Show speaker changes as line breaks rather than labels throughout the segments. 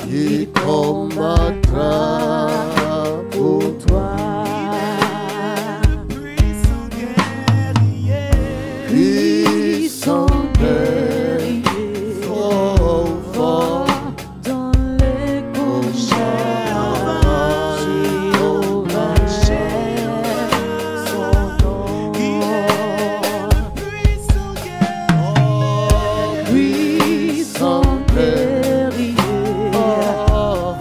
qui combattra pour toi. Puissant guerrier, fort dans les combats, Jéhovah est son nom. Puissant guerrier,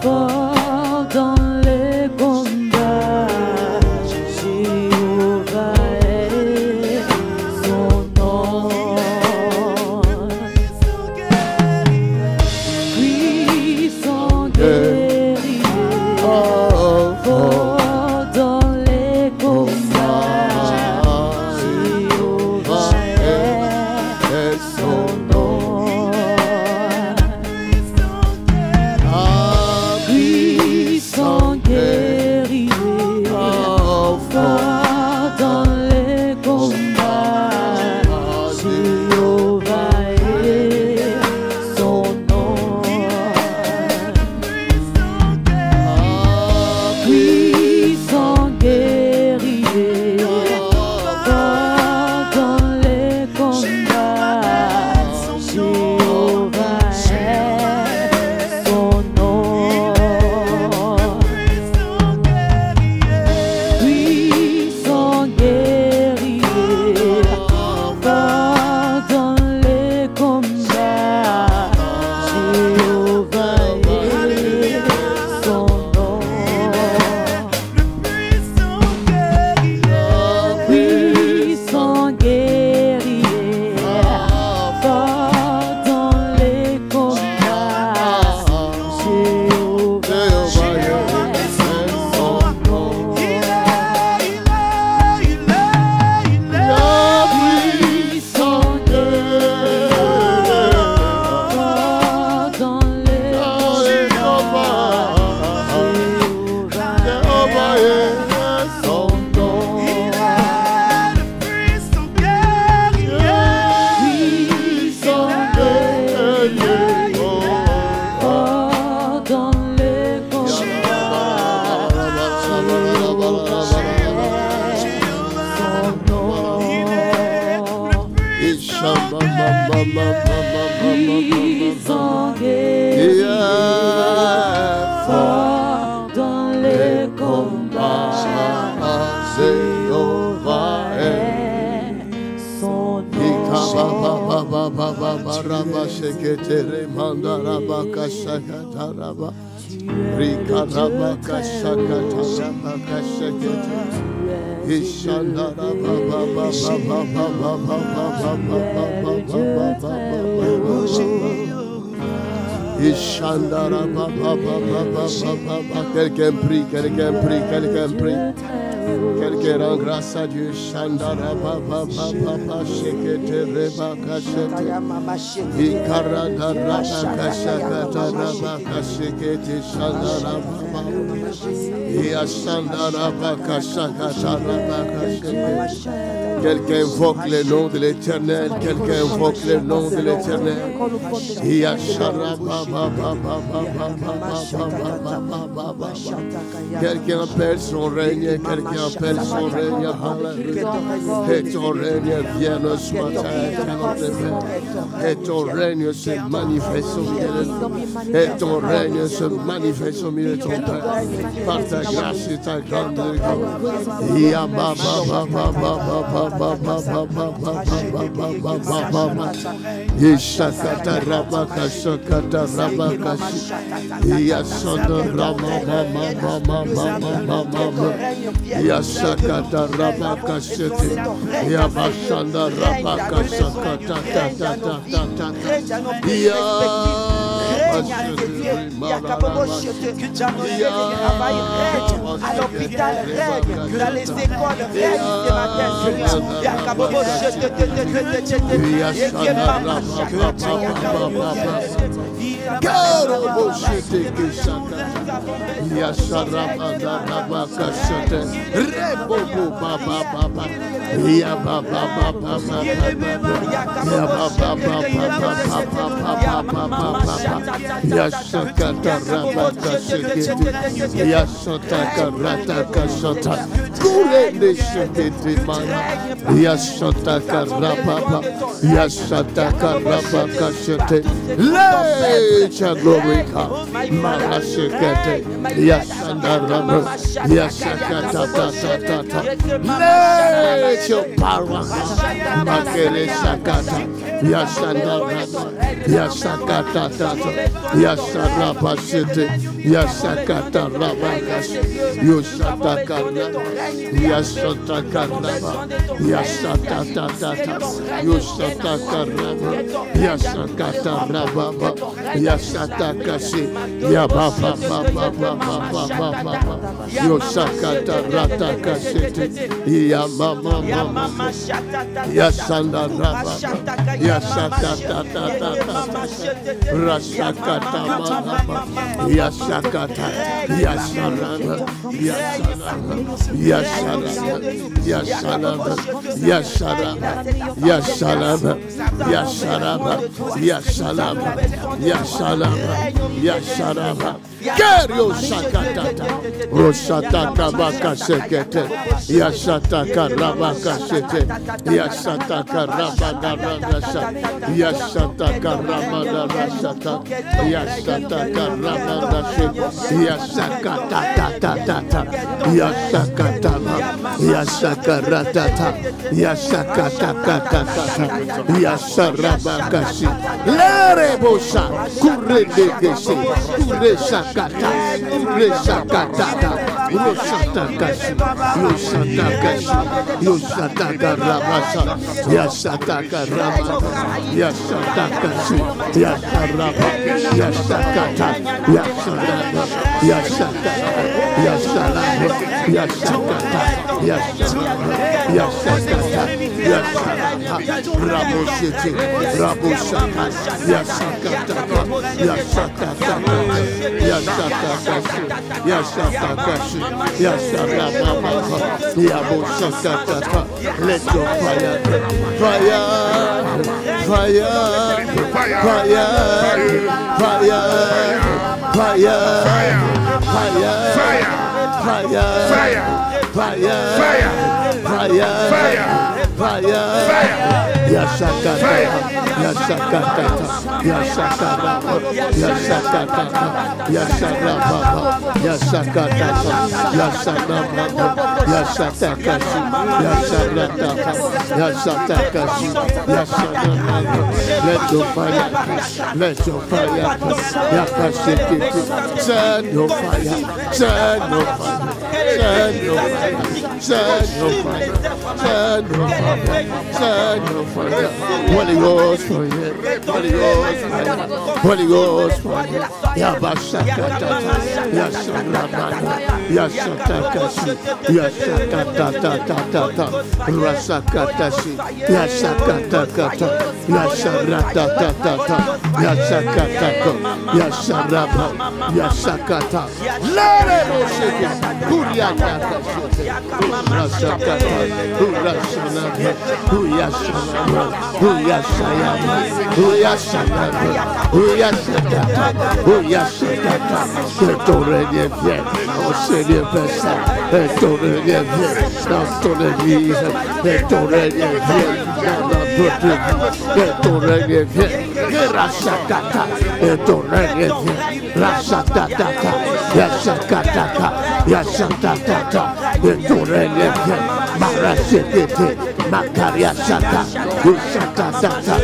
fort dans les combats, Jéhovah est son nom. Puissant guerrier, fort dans les combats, Jéhovah est son nom. Puissant guerrier, fort dans les combats, Jéhovah est son nom. Puissant guerrier, fort dans les combats, Jéhovah est son nom. Puissant guerrier, fort dans les combats, Jéhovah est son nom. Puissant guerrier, fort dans les combats, Jéhovah est son nom. Puissant guerrier, fort dans les combats, Jéhovah est son nom. Puissant guerrier, fort dans les combats, Puissant guerrier, fort dans les combats, Jéhovah est son nom.
Quelqu'un prie, quelqu'un prie, quelqu'un prie. Quelqu'un rend grâce à Dieu. Shandara baba baba shekete reba kashete. Ikarada raba kashakata raba kashekete shandara baba. Ia shandara baba kashakata raba kashekete. Quelqu'un invoque le nom de l'Éternel. Quelqu'un invoque le nom de l'Éternel. Ia shandara baba baba baba. Quelqu'un appelle son règne. Quelqu'un appelle son règne. Alléluia. Et ton règne vienne ce matin. Et ton règne se manifeste au milieu de nous. Et ton règne se manifeste au milieu de ton Père. Par ta grâce et ta grande grâce. Ia baba baba baba baba baba. Ishakata rabaka shakata rabaka. Ia sondo rabaka mama. Ia shakata rabaka shete. Ia bashanda rabaka shakata ta. Ia
Règne à l'hôpital, règne dans les écoles, règne ce matin, Seigneur.
seke shakata. Yasharabada rabaka shete. Rebo baba baba. Ya baba baba baba. Ya baba baba baba. Yashakata rabaka shekete. Yashataka rataka shata. Kurende shekete mana. Yashataka rababa. Yashataka rabaka shete. Let your glory come. Marashekete. Yashandarama. Yashakata tata. Let your power come. Makele shakata. Yashandarama. Yashakata tata. Yasharapa shete. Yashakata rabakash. Yoshataka raba. Yashataka raba. Yashatata tata. Yoshataka raba. Yashakata raba. Yashataka shi. Yababa baba. Yoshakata rataka shete. Yamama mama. Yashanda raba. Yashakata tata. Rashakata mama. Yashakata. Yasharaba. Yasharaba. Yasharaba. Yasharaba. Yasharaba. Yasharaba. Yasharaba. Yasharaba. Yasharaba. Kerio shakatata. Roshataka baka shekete. Yashataka rabaka shete. Yashataka rabada rasha. Yashataka rabada rashata. Yashataka rabada shete. Yashakata tata. Yashakata. Yashakaratata. Yashakata tata. Yasharabaka shi. Lerebosha. Kuredekeshe. Kureshakata. Kureshakata. Yoshatakashi. Yoshatakashi. Yoshataka rabasha. Yashataka rabasha. Yashatakashi. Yasharaba. Yashakata. Yasharaba. Yashakata. Yasharaba. Yashakata. Yasharaba. Yashakata. Yasharaba. Raboshete. Raboshaka. Yashakata. Yashakata. Yashakatashi. Yashakatashi. Yasharaba. Yaboshakata. Let your fire. Fire. Fire. Fire. Fire. Fire. Fire. Fire. Fire. Yashakata. Yashakata. Yashakata. Yashakata. Yasharaba. Yashakata. Yasharaba. Yashatakashi. Yasharata. Yashatakashi. Yasharaba. Let your fire. Let your fire. Yakashikiti. Send your fire. Send your fire. Send your fire. Send your fire. Send your fire. Send your fire. Holy Ghost fire. Holy Ghost fire. Holy Ghost fire. Yabashakata. Yasharabana. Yashatakashi. Yashakata. Rasakatashi. Yashakata. Yasharatata. Yashakata. Yasharaba. Yashakata. Lerebo sheke. Kurianda. Rasakata. Urashanaba. Uyashanaba. Uyashayama. Uyashanaba. Uyashakata. Uyashakata. Ton règne vient. Oh Seigneur, Père Saint. Ton règne vient dans ton église. Ton règne vient dans notre vie. Ton règne vient. Rasakata. Ton règne vient. Rasakata. Yashakata. Yashatata. Ton règne vient. Marashekete. Makariashata. Yashatata.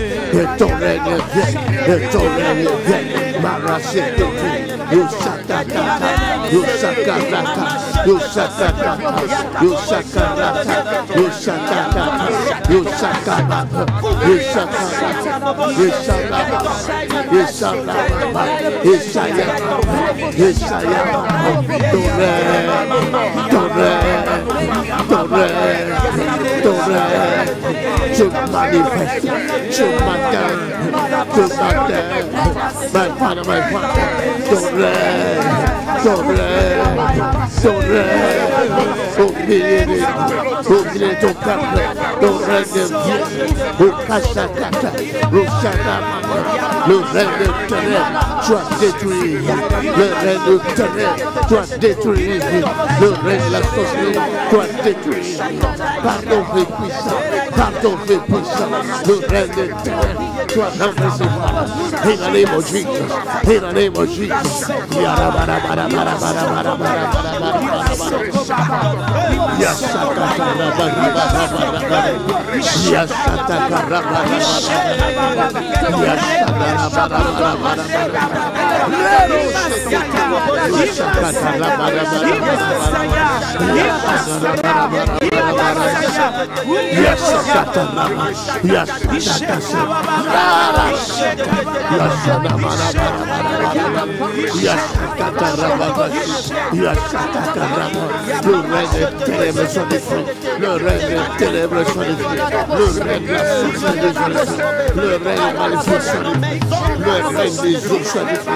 Ton règne vient. Ton règne vient. Marashekete. Yashatata. Yashakarata. Yashatata. Yashakarata. Yashatata. Yashakarata. Je se manifeste ce matin, my Father, ton règne, au milieu de ton peuple, ton règne vient, au Kashakata, au Shadamana, le règne de ténèbres soit détruit, le règne de ténèbres soit détruit, le règne de la sorcellerie soit détruit, par ton feu puissant, le règne de ténèbres soit renversé. In the name of Jesus, in the name of Jesus. Le règne des ténèbres soit détruit, le règne des ténèbres soit détruit, le règne de la sorcellerie soit détruit, le règne de maléfique soit détruit, le règne des eaux soit détruit.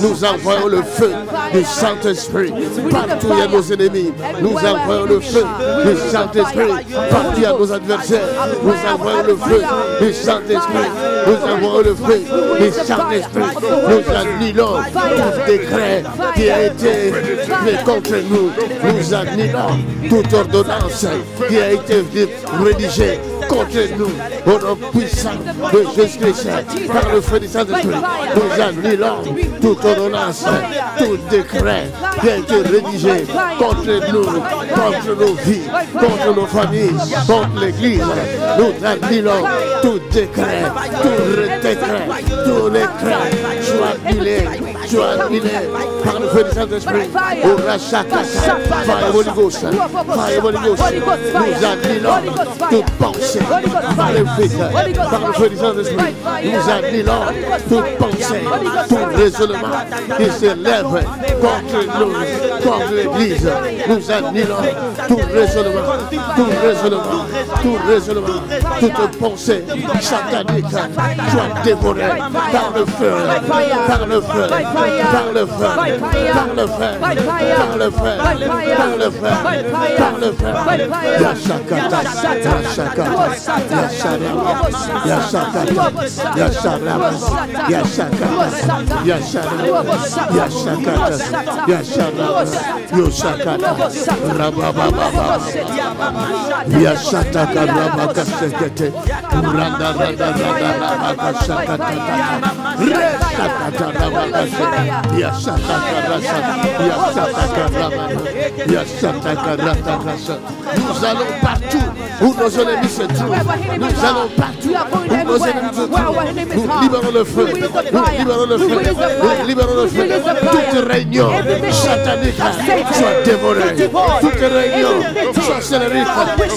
Nous envoyons le feu du Saint-Esprit partout où il y a nos ennemis. Nous envoyons le feu du Saint-Esprit partout où il y a nos adversaires. Nous envoyons le feu du Saint-Esprit. Nous envoyons le feu du Saint-Esprit. Nous annulons tout décret qui a été fait contre nous. Nous annulons toute ordonnance qui a été rédigée contre nous, au nom puissant de Jésus-Christ, par le feu du Saint-Esprit. Nous annulons toute ordonnance, tout décret qui a été rédigé contre nous, contre nos vies, contre nos familles, contre l'Église. Nous annulons tout décret, tout décret, tout décret. annulé, tu as annulé par le feu du Saint-Esprit. Au Rachakata, Fire Holy Ghost, Fire Holy Ghost, nous annulons toute pensée maléfique par le feu du Saint-Esprit. Nous annulons toute pensée, tout raisonnement qui s'élève contre nous, contre l'Église. Nous annulons tout raisonnement, toute pensée satanique soit dévorée par le feu, par le feu, par le feu, par le feu, par le feu, par le feu, par le feu. Yashakata, Yashakata, Yashakata, Yasharama, Yashakata, Yasharama, Yashakata, Yasharama, Yoshakata, Rabababa, Yashataka, Rabakasekete, Randa, Randa, Randa, Rabakashakata, Reshakata, Rabakase, Yashataka, Rasa, Yashataka, Rabana, Yashataka, Ratakasa. Nous allons partout où nos ennemis se trouvent. Nous allons partout où nos ennemis se trouvent. Nous libérons le feu. Nous libérons le feu. Nous libérons le feu. Toute réunion satanique soit dévorée. Toute réunion sorcellerie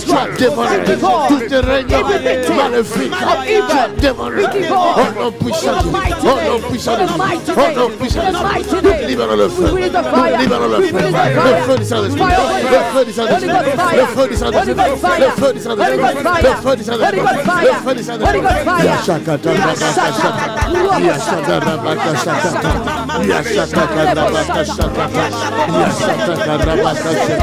soit dévorée. Toute réunion maléfique soit dévorée. Oh non puissant de Dieu. Oh non puissant de Dieu. Oh non puissant de Dieu. Nous libérons le feu. Nous libérons le feu. Le feu du Saint-Esprit. Le feu du Saint-Esprit. Le feu du Saint-Esprit. Le feu du Saint-Esprit. Le feu du Saint-Esprit. Le feu du Saint-Esprit. Yashakata Rabakashata. Yashata Rabakashata. Yashata Rabakashata. Yashata Rabakashata. Yashata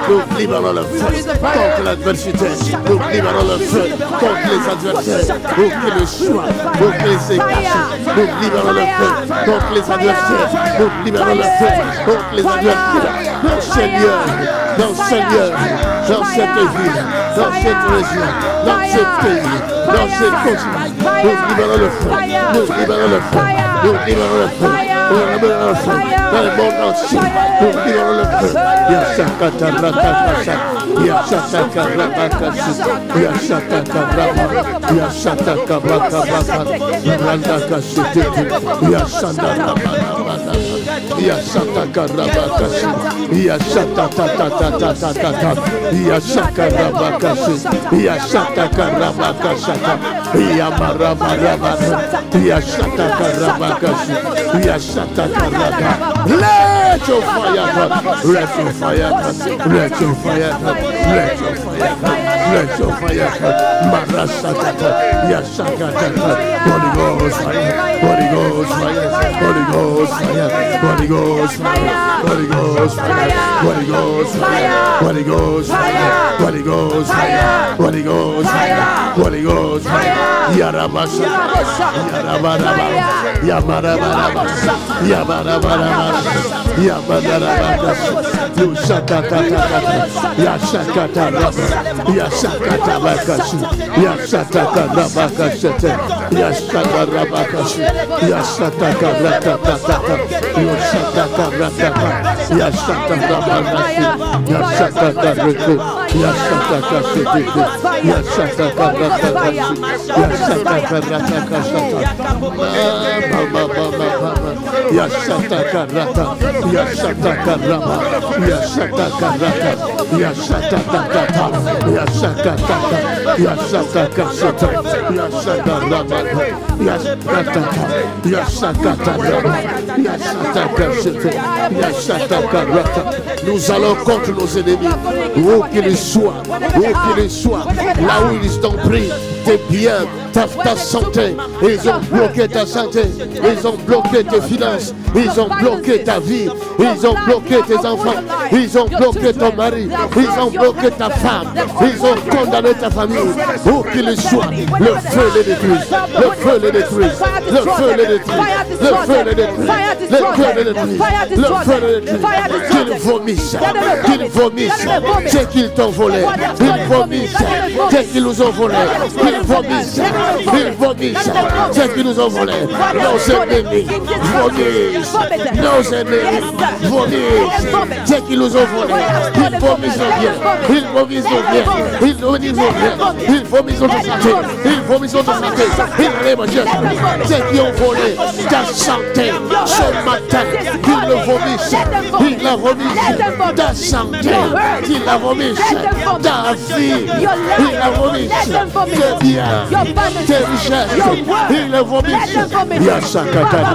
nous libérons le feu contre l'adversité, nous libérons le feu contre les adversaires, pour que le choix, pour que les écarts, nous libérons le feu contre les adversaires, nous libérons le feu contre les adversaires, dans ce lieu, dans ce lieu, dans cette ville, dans cette région, dans ce pays, dans ce continent, nous libérons le feu, nous libérons le feu, nous libérons le feu, nous libérons le feu, dans le monde entier, nous libérons le feu. Yashakata Rakakasa, Yashaka Rakakasa, Yashaka Rama, Yashaka Rakabaka, Randakasiti, Yashanda Ramana, Yashaka Rabakasi, Yashata Tata, Yashaka Rabakasi, Yashaka Rabakasaka, Yamarama, Yashaka Rabakasi, Yashaka Rabaka. Let your fire come, let your fire come, let your fire come, let your fire come, let your fire come. Marasakata, Yashakata, Holy Ghost fire, Holy Ghost fire, Holy Ghost fire, Holy Ghost fire, Holy Ghost fire, Holy Ghost fire, Holy Ghost fire, Holy Ghost fire, Holy Ghost fire, Holy Ghost fire, Yarabasha, Yarabaraba, Yamarabara, Yabarabara. Yabadarabaka, Yashakata, Yashakata, Yashakata Bakashi, Yashakata Rabakashi, Yashakata Rabakashi, Yashakata Ratata, Yashakata Ratata, Yashakata Rabakashi, Yashakata Riku, Yashakata Shitiku, Yashakata Ratakashi, Yashakata Ratakashata, Yashakata Rata, Yashakata Rama, Yashakata Rata, Yashakata Tata, Yashakata, Yashakata Shata, Yashakata Rama, Yashakata, Yashakata Rama, Yashakata Shata, Yashakata Rata. Nous allons contre nos ennemis, où qu'ils soient, là où ils sont pris. tes biens, ta santé. Ils ont bloqué ta santé. Ils ont bloqué tes finances. Ils ont bloqué ta vie. Ils ont bloqué tes enfants. Ils ont bloqué ton mari. Ils ont bloqué ta femme. Ils ont condamné ta famille. Où qu'il soit, le feu les détruise. Le feu les détruise. Le feu les détruise. Le feu les détruise. Le feu les détruise. Le feu les détruise. Qu'ils vomissent. Qu'ils vomissent. C'est qu'ils t'ont volé. Ils vomissent. C'est qu'ils nous ont volé. Ils vomissent. Ils vomissent. C'est qu'ils nous ont volé. Nos ennemis vomissent. Nos ennemis vomissent. C'est qu'ils nous ont volé. Ils vomissent nos biens. Ils vomissent nos biens. Ils vomissent nos biens. Ils vomissent notre santé. Ils vomissent notre santé. Ils vomissent. C'est qu'ils ont volé ta santé ce matin. Ils le vomissent. Ils la vomissent. Ta santé. Ils la vomissent. Ta vie. Ils la vomissent. Tes biens. Tes richesses. Ils la vomissent. Yashakata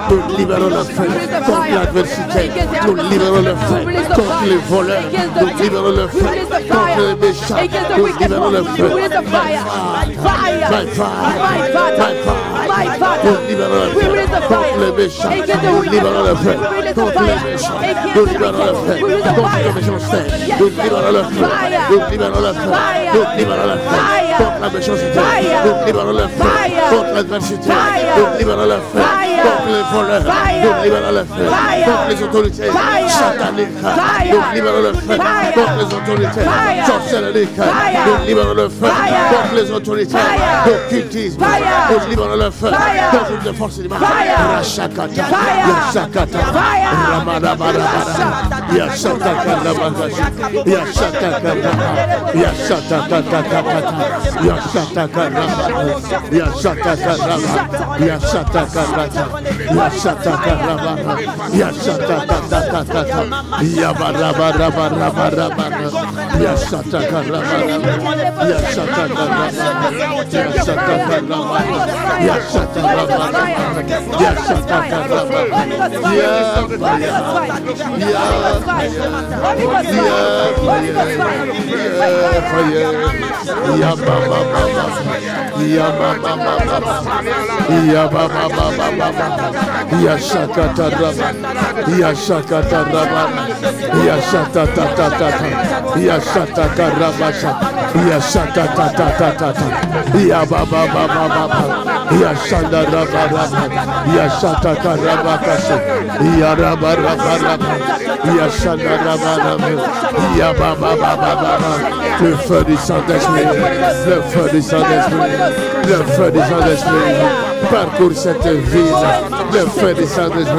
nous libérons le feu contre l'adversité, nous libérons le feu contre les voleurs, nous libérons le feu contre les méchants, nous libérons le feu. Nous libérons le feu contre les méchants, nous libérons le feu contre les méchants, nous libérons le feu contre les méchanceté, nous libérons le feu, nous libérons le feu, nous libérons le feu contre la méchanceté, nous libérons le feu contre l'adversité, nous libérons le feu contre les voleurs, nous libérons le feu contre les autorités sataniques, nous libérons le feu contre les autorités sorcelleries, nous libérons le feu contre les autorités d'occultisme, nous libérons le feu contre toutes les forces du mal. Rashakata, Yashakata, Ramadabara, Yashakata, Yashakata, Yashakata, Yashakata, le feu du Saint-Esprit, le feu du Saint-Esprit, le feu du Saint-Esprit parcourt cette ville, le feu du Saint-Esprit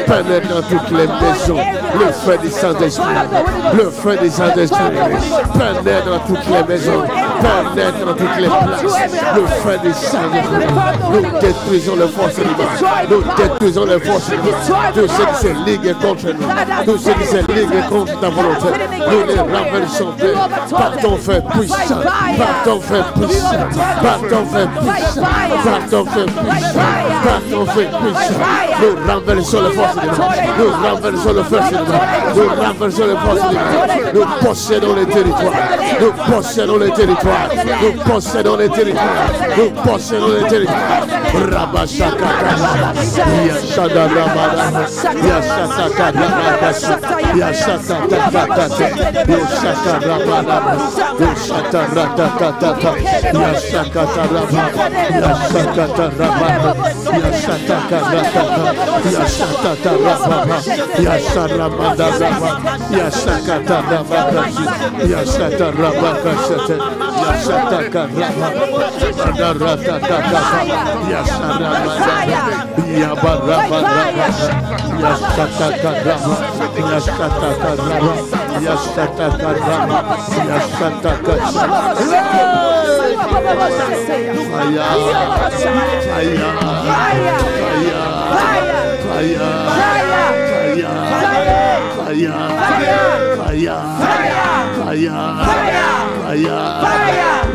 pénètre dans toutes les maisons, le feu du Saint-Esprit, le feu du Saint-Esprit pénètre dans toutes les maisons, pénètre dans toutes les places, le feu du Saint-Esprit. Nous détruisons les forces du mal, nous détruisons les forces du mal, tout ce qui se ligue contre nous, tout ce qui se ligue contre ta volonté, nous les renversons par ton feu puissant, par ton feu puissant, par ton feu puissant, par ton feu puissant, par ton feu puissant. Nous renversons les forces du mal, nous renversons les forces du mal, nous renversons les forces du mal. Nous possédons les territoires, nous possédons les territoires, nous possédons les territoires, nous possédons les territoires. Rabashakata, Yashada Rabada, Yashaka Rabada, Yashaka Rabada, Yashaka Rabada, Yashaka Rabada, Yashaka Rabada, Yashaka Rabada, Yashaka Rabada, Yashaka Rabada, Yashaka Rabada, Yashaka Rabada, Yashaka Rabada, Yashaka Rabada, Yasharamada, Yabarabara, Yashatakarama, Yashatakarama, Yashatakarama, Yashatakarama.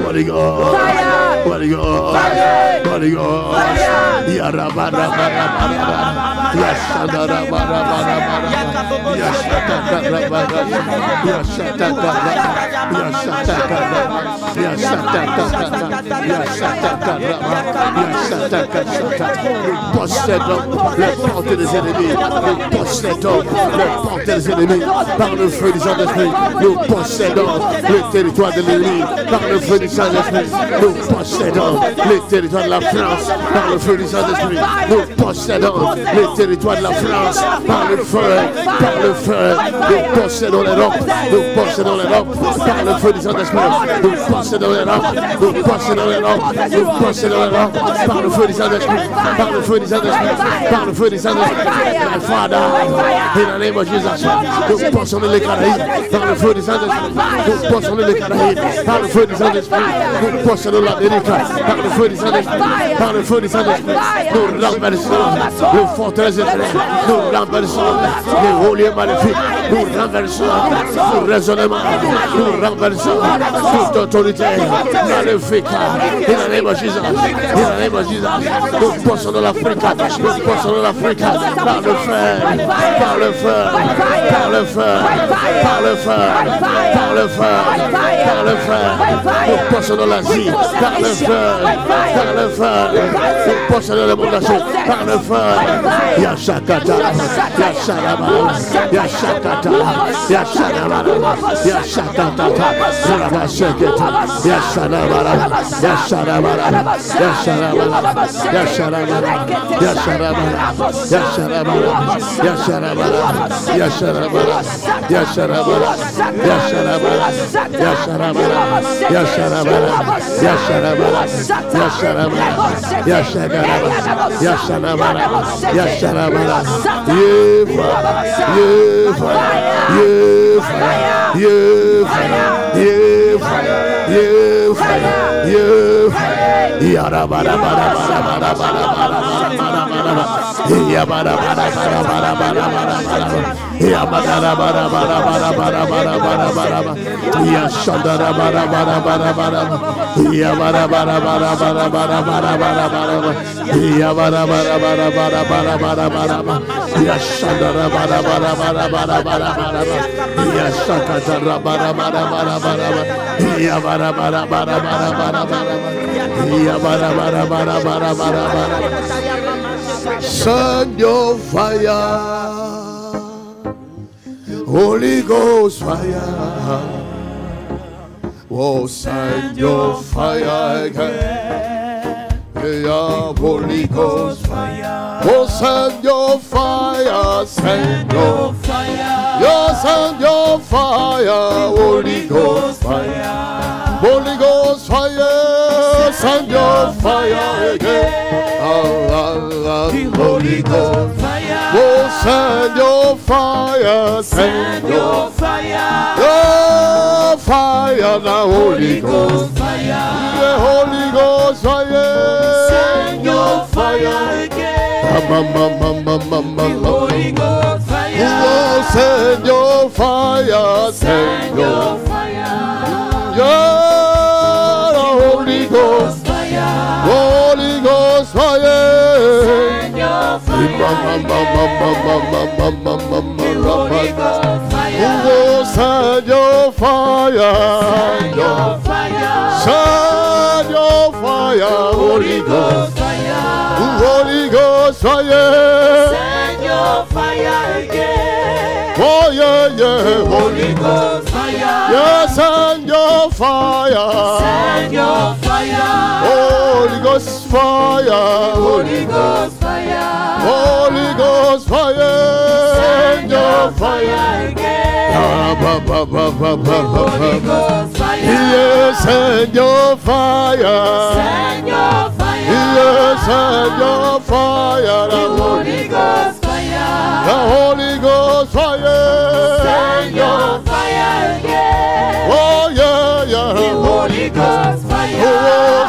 Holy Ghost, Holy Ghost, Holy Ghost, Yarabarabarabara, Yashadarabarabara, Yashatakarabara, Yashatakarabara, Yashatakarabara, Yashatakarabara, Yashatakarabara. Nous possédons les portes des ennemis, nous possédons les portes des ennemis par le feu du Saint-Esprit. Nous possédons le territoire de l'ennemi par le feu du Saint-Esprit. Nous possédons les territoires de la France par le feu du Saint-Esprit. Nous possédons les territoires de la France par le feu, par le feu. Nous possédons l'Europe, nous possédons l'Europe par le feu du Saint-Esprit. Nous possédons l'Europe, nous possédons l'Europe, nous possédons l'Europe par le feu du Saint-Esprit, par le feu du Saint-Esprit, par le feu du Saint-Esprit. My Father, in the name of Jesus, nous possédons les Caraïbes par le feu du Saint-Esprit. Nous possédons les Caraïbes par le feu du Saint-Esprit. Nous possédons l'Amérique par le feu du Saint-Esprit, par le feu du Saint-Esprit. Nous renversons les forteresses éternelles, nous renversons les hauts lieux maléfiques, nous renversons tout raisonnement, nous renversons toute autorité maléfique. In the name of Jesus, in the name of Jesus, nous possédons l'Afrique, nous possédons l'Afrique par le feu, par le feu, par le feu, par le feu, par le feu, par le feu. Nous possédons l'Asie par le feu, par le feu. Nous possédons le monde entier par le feu. Yashakata, Yasharabara, Yashakata, Yasharabara, Yashakata, Rabashakata, Yasharabara, Yasharabara, Yasharabara, Yasharabara, Yasharabara, Yasharabara, Yasharabara, Yasharabara, Yasharabara, Yasharabara, Yasharabara, Yasharabara, Yasharabara, Yasharabara, Yasharabara, Yasharabara, Yasharabara, Send your fire, Holy Ghost fire. Oh, send your fire again. Yeah, Holy Ghost fire. Oh, send your fire, send your fire. Yeah, send your fire, Holy Ghost fire. Holy Ghost fire, send your fire again. Holy Ghost fire. Oh, send your fire, send your fire. Your fire now, Holy Ghost fire. Yeah, Holy Ghost fire. Send your fire again. Holy Ghost fire. Oh, send your fire, send your fire. Yeah, Holy Ghost fire. Send your fire,
Send your fire,
send your fire,
Holy Ghost fire,
Holy Ghost fire.
send your fire again.
Oh yeah, yeah,
Holy Ghost fire,
yes, send your fire,
send your fire,
Holy Ghost fire,
Holy Ghost fire,
Holy Ghost fire,
send your fire again. Holy Ghost fire,
yes, send your fire,
send your fire,
yes, send your fire,
the Holy Ghost fire,
the Holy Ghost fire,
send your fire again.
oh yeah,
The
yeah,
Holy Ghost fire,
oh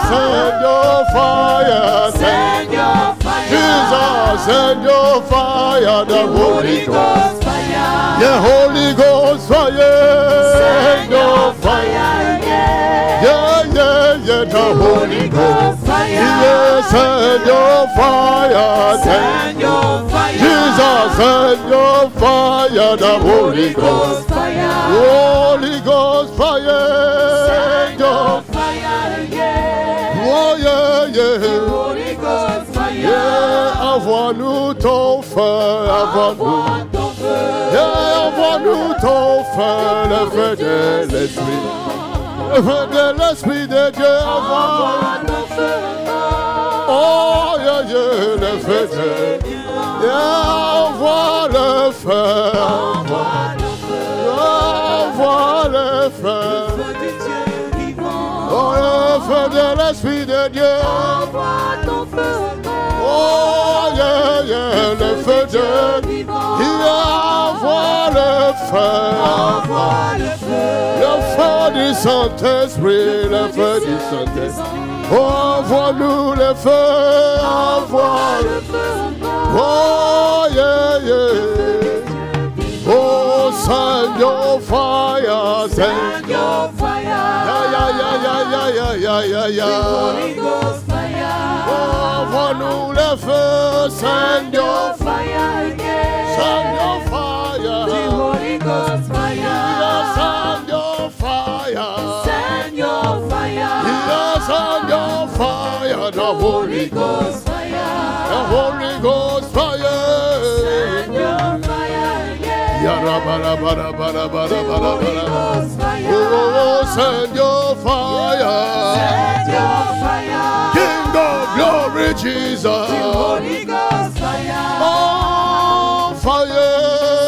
send your fire,
send your fire,
Jesus, send your fire, the Holy Ghost.
Ghost fire,
Yeah, Holy Ghost fire,
send your fire again.
yeah, yeah, yeah, the Holy Ghost.
fire,
Yeah, send your fire,
send your fire,
Jesus, send your fire, the Holy Ghost.
fire,
Holy Ghost fire,
send your fire again.
oh yeah, yeah,
Holy Ghost fire,
yeah, envoie-nous ton feu, envoie-nous.
envoie ton feu,
Yeah, envoie-nous ton feu, le feu de l'Esprit. Le feu de l'Esprit de Dieu, envoie.
envoie ton feu encore.
Oh, yeah, yeah, le feu de Dieu. Yeah, envoie le feu.
Envoie ton feu,
Envoie le feu.
feu du Dieu vivant.
Oh, le feu de l'Esprit de Dieu.
Envoie ton feu encore.
Oh, yeah, yeah, le feu de Dieu.
vivant.
Yeah, envoie le feu.
Envoie le feu,
Le feu du Saint-Esprit, le feu du Saint-Esprit. Oh, envoie-nous le feu, envoie.
le feu encore.
Oh, yeah, yeah. Oh, send your fire, send.
Send your fire,
Yeah, yeah, yeah, yeah, yeah, yeah, yeah,
Holy
yeah.
Ghost fire,
Oh, envoie-nous le feu, send your fire,
fire again.
send your fire.
The Holy Ghost fire,
Yeah, send your fire.
send your fire,
Yes, on your fire, the Holy Ghost,
Ghost fire,
the Holy Ghost fire.
send your fire again.
Yara bara bara bara bara bara
Holy
bara.
Ghost fire,
Oh, send your fire,
send your fire,
King of glory, Jesus.
Holy Ghost fire,
Oh, fire.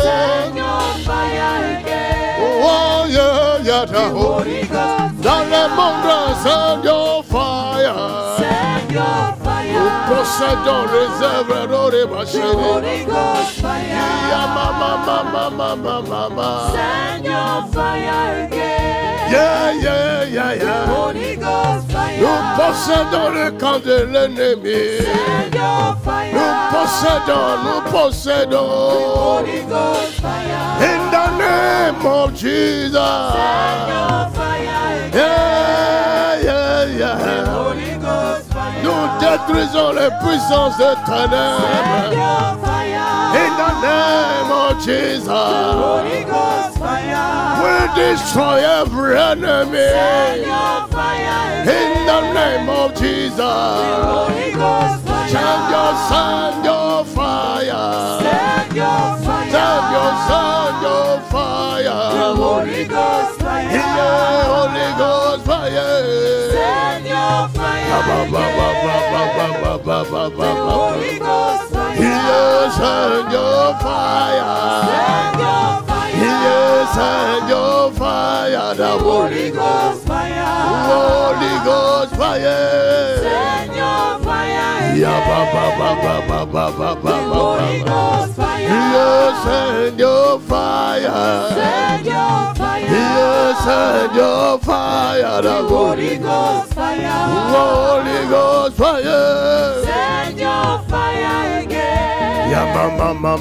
send your fire again.
Oh, yeah, yeah, the Holy.
Holy Ghost
Dans le monde, send your fire.
send your
Nous
fire,
possédons les œuvres de ma chérie.
Holy Ghost
Ya
fire,
mama.
send your fire again.
Yeah, yeah, yeah, yeah.
Holy Ghost
Nous
fire,
possédons le camp de l'ennemi.
send your fire,
Nous possédons.
Holy Ghost fire,
In the name of Jesus.
send your fire again.
Yeah, yeah, yeah.
Holy Ghost fire,
Nous détruisons les puissances de
send
ténèbres.
your fire,
In the name of Jesus.
Holy Ghost fire,
We destroy every enemy.
send your fire again.
In the name of Jesus.
Holy Ghost fire,
Send your fire.
send your fire,
Send your fire.
Holy Ghost fire,
Yeah, Holy Ghost fire.
send your fire, Holy Ghost fire,
Yeah, send your fire.
send your fire,
Yeah, send your fire. The
Holy Ghost fire,
Holy Ghost fire.
send your fire,
Yeah,
Holy Ghost fire,
Yeah, send your fire.
send your fire,
Yeah, send your fire. The
Holy Ghost fire,
Holy Ghost fire.
send your fire again.
Yeah, mama.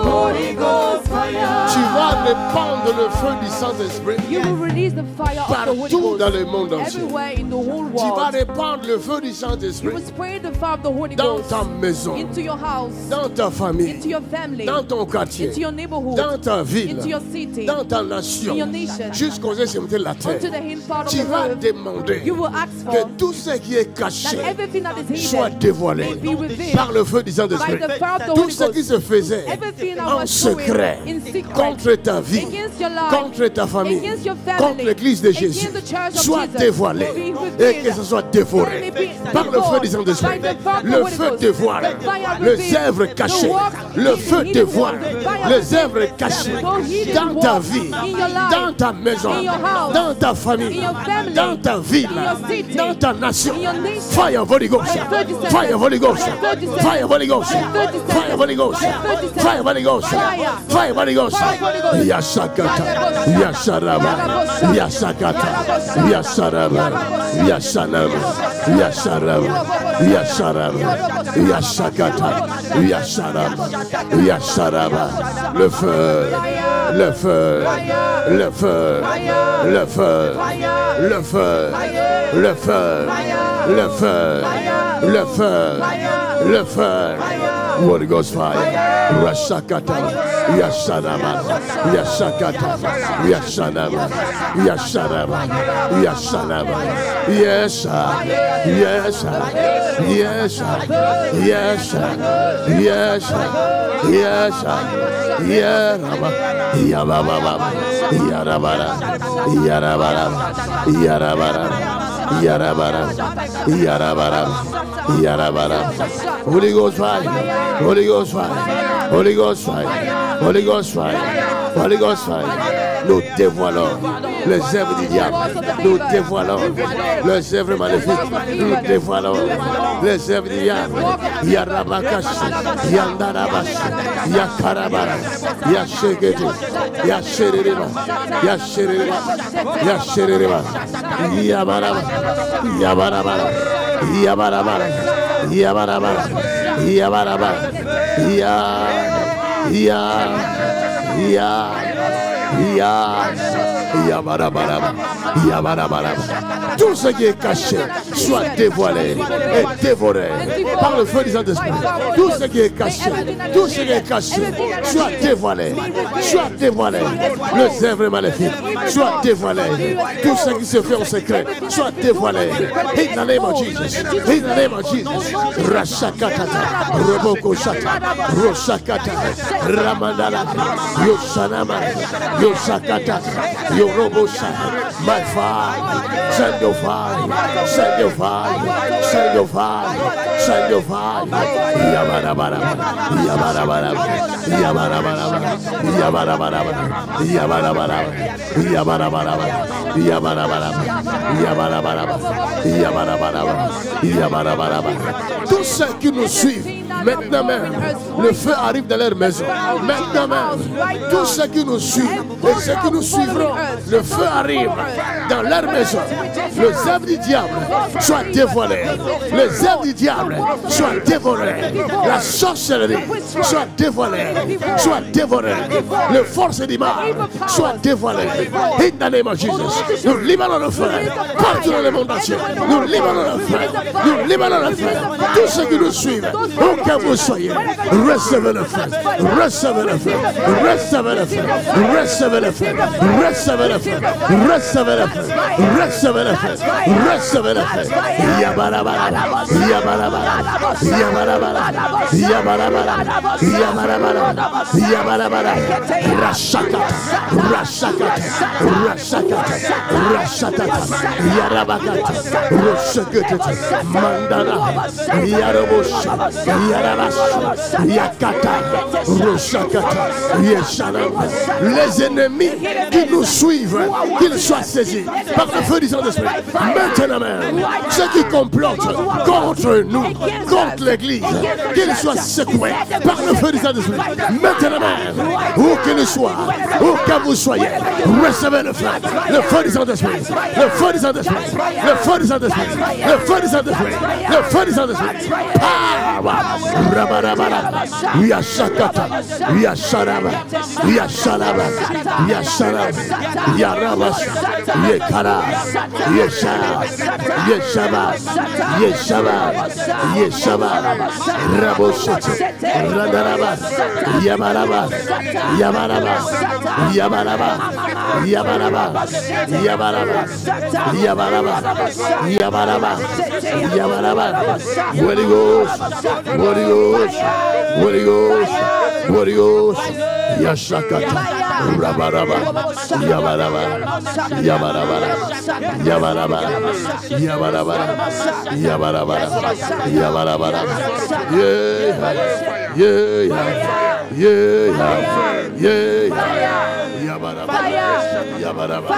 Holy Ghost fire,
Tu vas répandre le feu du Saint-Esprit
You will release the fire of the Holy
partout dans
Ghost
le monde entier.
everywhere in the whole
Tu vas
world.
répandre le feu du
You
Saint-Esprit
will spray the fire of the Holy
dans
Ghost
ta maison,
into your house,
dans ta famille,
into your family,
dans ton quartier,
into your neighborhood,
dans ta ville,
into your city,
dans ta nation,
in your nation,
jusqu'aux extrémités de la
unto
terre.
the hidden part of
Tu
the
vas
earth.
demander
You will ask
que
for
tout ce qui est caché
that everything that is
soit
hidden
dévoilé
be revealed
par le feu du
by
Saint-Esprit.
the fire of the
Tout
Holy
ce qui
Ghost.
se faisait
Everything that
en
was
secret
doing in secret
contre ta vie,
against your life,
contre ta famille,
against your
contre
family,
l'église de Jésus,
against the church of
soit
Jesus,
dévoilé
be revealed.
et que ce soit dévoré par le feu du Saint-Esprit.
By the fire of the
Le
Holy
feu
Ghost.
dévoile
The fire
les
reveals.
œuvres
The
cachées.
work
Le
hidden,
feu
hidden
dévoile
work. The fire
les
reveals.
œuvres cachées
The hidden
dans ta
work
vie,
in your life,
dans ta maison,
in your house,
dans ta famille,
in your family,
dans ta ville,
in your city,
dans ta nation.
in your nation.
Fire Holy Ghost, fire Holy Ghost, fire Holy Ghost, fire Holy Ghost, fire Holy Ghost, fire Holy Ghost. Yashakata, Yasharaba, Yashakata, Yasharaba, Yashanaba, Yasharaba, Yasharaba, Yashakata, Yasharaba, Yasharaba. Le feu, le feu, le feu, le feu, le feu, le feu, le feu, le feu, le feu. Holy Ghost fire. Rashakata, Yashanaba, Yashakata, Yashanaba, Yashanaba, Yashanaba. Yes, sir. Yes, sir. Yes, sir. Yes, sir. Yes, sir. Yes, sir. Yaraba, Yababa, Yarabara, Yarabara, Yarabara, Yarabara, Yarabara, Yarabara. Holy Ghost fire, Holy Ghost fire, Holy Ghost fire, Holy Ghost fire, Holy Ghost fire. Nous dévoilons les œuvres du diable, nous dévoilons les œuvres maléfiques, nous dévoilons les œuvres du diable. Yarabakash, Yandarabash, Yakarabara, Yashegete, Yashereba, Yashereba, Yashereba, Yabaraba, Yabarabara, Yabarabara, Yabarabara, Yabarabara, Yabarabara, Yabarabara. Tout ce qui est caché soit dévoilé et dévoré par le feu du Saint-Esprit. Tout ce qui est caché, tout ce qui est caché soit dévoilé, soit dévoilé. Les œuvres maléfiques soit dévoilé. Tout ce qui se fait en secret soit dévoilé. In the name of Jesus, in the name of Jesus. Rashakatata, Roboko Shata, Roshakata, Ramandala, Yoshanama, Yoshakata, Yorobosha. My Father, send your fire, send your fire, send your fire, send your fire. Yabarabara, Yabarabara, Yabarabara, Yabarabara, Yabarabara, Yabarabara, Yabarabara, Yabarabara, Yabarabara. Tous ceux qui nous suivent, maintenant même, le feu arrive dans leur maison. Maintenant même, tous ceux qui nous suivent et ceux qui nous suivront, le feu arrive dans leur maison. Les œuvres du diable soient dévoilées. Les œuvres du diable soient dévorées. La sorcellerie soit dévoilée. Soit dévorée. Les forces du mal soient dévoilées. In the name of Jesus. Nous libérons le feu partout dans le monde entier. Nous libérons le feu. Nous libérons le feu. Tous ceux qui nous suivent, où que vous soyez, recevez le feu. Recevez le feu. Recevez le feu. Recevez le feu. Recevez le feu. Recevez le feu. Recevez le feu. Recevez le feu. Yabarabara. Yabarabara. Yabarabara. Yabarabara. Yabarabara. Yabarabara. Rashakata. Rashakata. Rashakata. Rashakata. Yarabakata. Roshakata. Mandana. Yarabosha. Yarabasha. Yakata. Roshakata. Yeshanam. Les ennemis qui nous suivent, qu'ils soient saisis par le feu du Saint-Esprit. Maintenant même, ceux qui complotent contre nous, contre l'Église, qu'ils soient secoués par le feu du Saint-Esprit. Maintenant même, où qu'ils soient, où que vous soyez, recevez le feu du Saint-Esprit, le feu du Saint-Esprit, le feu du Saint-Esprit, le feu du Saint-Esprit, le feu du Saint-Esprit, le feu du Saint-Esprit. Rabaraba, Rabarabara, Yasakata, Yasaraba, Yasaraba, Yasaraba, Yarabas, Yekara, Yesara, Yesaba, Yesaba, Yesaba, Rabosat, Radaraba, Yabaraba, Yabaraba, Yabaraba, Yabaraba, Yabaraba, Yabaraba, Yabaraba, Yabaraba, Holy Ghost, Holy Ghost, Holy Ghost, Holy Ghost, Yashakata, Rabaraba, Yabaraba, Yabaraba, Yabaraba, Yabaraba, Yabaraba, Yabaraba, yeah, yeah, yeah, yeah, Yabaraba, Yabaraba,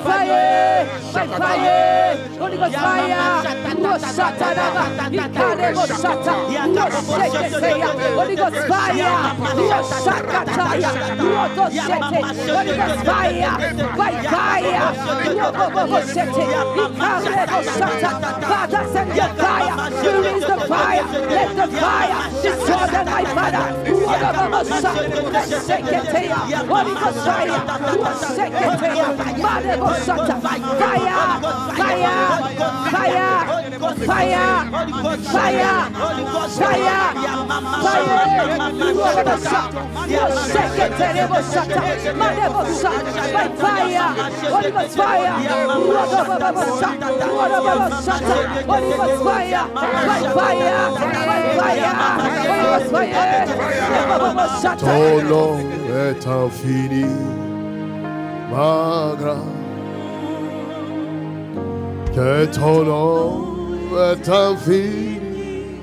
Fire! Fire! Holy Ghost fire! Roshataraba! Ikare Roshata! Rosheketeya! Holy Ghost fire! Roshakataya! Rodoshete! Holy Ghost fire! By fire! Roboboshete! Ikare Roshata! Father, send the fire! Release the fire! Let the fire destroy them, my Father! Roboboshata! Rosheketeya! Holy Ghost fire! Rosheketeya! Fire! Fire! Fire! Fire! Fire! Fire!
Ton nom est infini, ma grâce. Que ton nom est infini,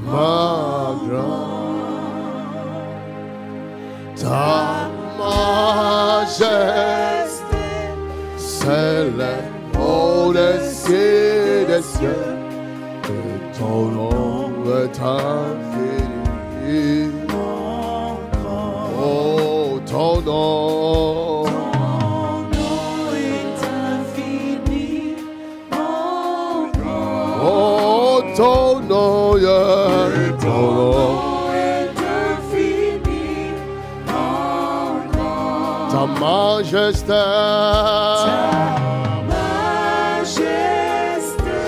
ma grâce. Ta majesté s'élève au-dessus des cieux. Que ton nom est infini, oh ton nom. Oh, ton nom, yeah, ton nom est infini, ta majesté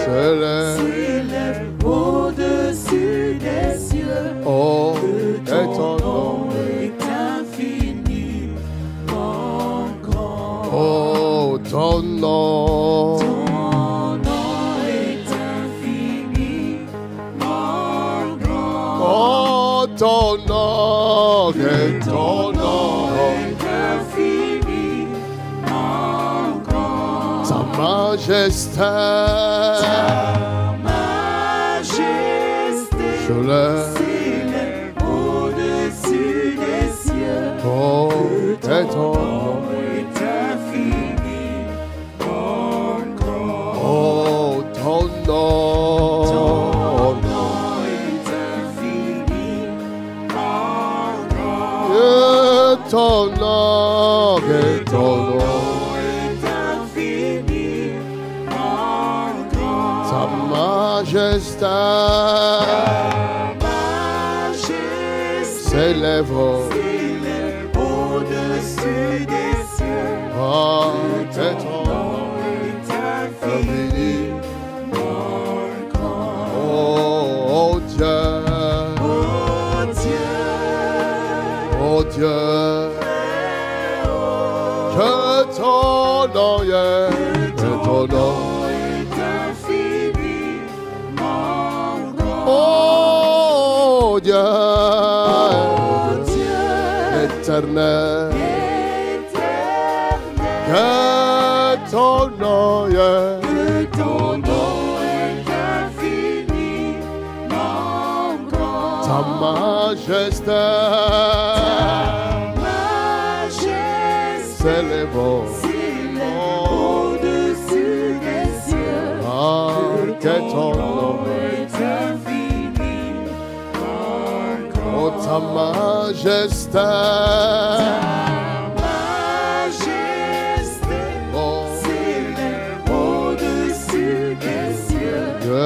s'élève au-dessus des cieux. Oh, et ton nom est infini, mon grand. Oh, ton nom. Ton nom, que ton nom est infini, mon grand. Ta majesté s'élève au-dessus des cieux. Oh, que ton nom est infini, mon grand. Oh, ton nom. Ton nom, que ton nom est infini, mon grand. Ta majesté s'élève au-dessus des cieux. Oh, que ton nom est infini, mon grand. Oh, Dieu. Oh Dieu, que ton nom est, que ton nom est infini, mon grand. Oh Dieu, éternel, que ton nom est, que ton nom est infini, mon grand. Ta majesté s'élève au-dessus des cieux. Ah, que ton nom est infini, oh ta majesté. S'élève au-dessus des cieux. Que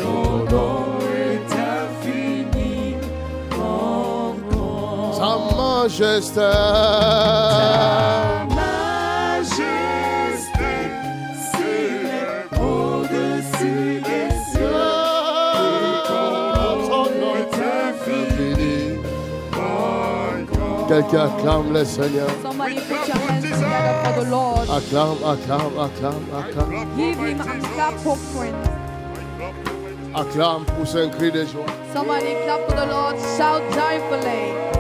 ton nom est majesté.
Ta majesté s'élève au-dessus des cieux.
Ton nom est infini. Quelqu'un acclame le Seigneur.
Somebody put your hands together for the Lord.
Acclame, acclame, acclame, acclame.
Give him a clap offering.
Acclame, pousse un cri de joie.
Somebody clap for the Lord. Shout joyfully.